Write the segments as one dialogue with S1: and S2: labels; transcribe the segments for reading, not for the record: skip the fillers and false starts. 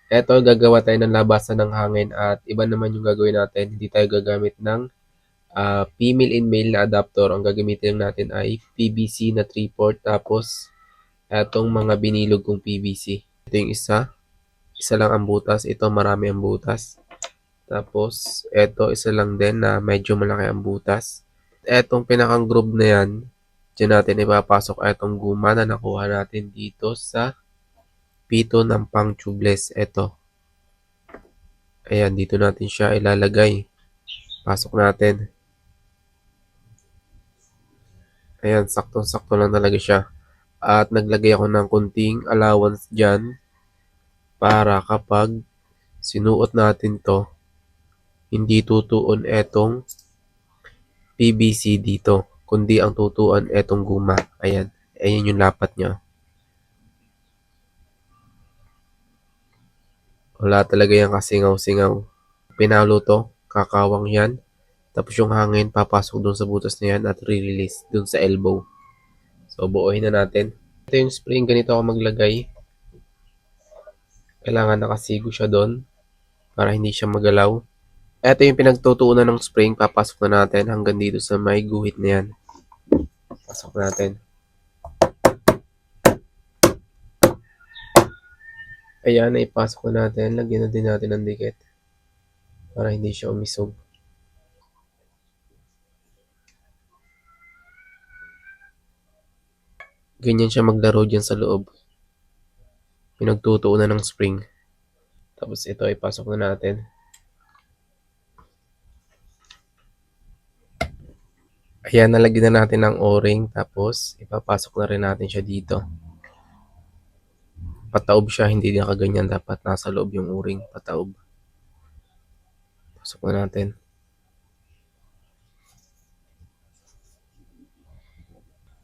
S1: Eto, gagawa tayo ng labasan ng hangin at iba naman yung gagawin natin. Hindi tayo gagamit ng female and male na adapter. Ang gagamitin lang natin ay PVC na 3/4 tapos etong mga binilog kong PVC. Ito yung isa lang ang butas. Ito marami ang butas. Tapos eto isa lang din na medyo malaki ang butas. Etong pinakang groove na yan, dyan natin ipapasok etong guma na nakuha natin dito sa pito ng pang tubeless. Eto. Ayan, dito natin siya ilalagay. Pasok natin. Ayan, saktong-sakto lang talaga siya. At naglagay ako ng kunting allowance dyan para kapag sinuot natin to, hindi tutuon etong PVC dito, kundi ang tutuon etong guma. Ayan, ayan yung lapat niya. Wala talaga yung kasingaw-singaw. Pinalo to, kakawang yan. Tapos yung hangin, papasok dun sa butas na yan at re-release dun sa elbow. So, buuhin na natin. Ito yung spring, ganito ako maglagay. Kailangan nakasigo siya doon para hindi siya magalaw. Ito yung pinagtutuunan ng spring, papasok na natin hanggang dito sa may guhit na yan. Pasok natin. Ayan, naipasok na natin. Lagyan na din natin ng dikit para hindi siya umisog. Ganyan siya maglaro dyan sa loob. Pinagtutuunan ng spring. Tapos ito ay pasok na natin. Ayan, nalagyan na natin ng o-ring. Tapos ipapasok na rin natin siya dito. Pataob siya, hindi nakaganyan. Dapat nasa loob yung o-ring. Pataob. Pasok na natin.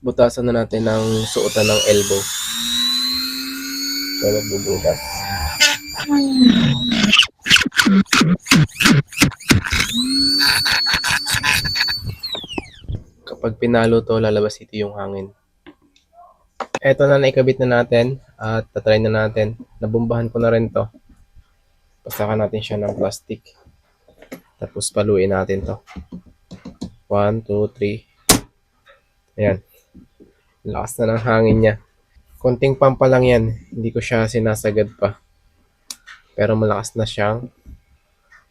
S1: Butasan na natin ng suotan ng elbow. So, magbubutas. Kapag pinalo to, lalabas ito yung hangin. Eto na, naikabit na natin at tatry na natin. Nabumbahan ko na rin to. Pasakan natin siya ng plastic. Tapos paluin natin to. 1, 2, 3. Ayan. Lakas na ng hangin niya. Konting pampa lang yan. Hindi ko siya sinasagad pa. Pero malakas na siyang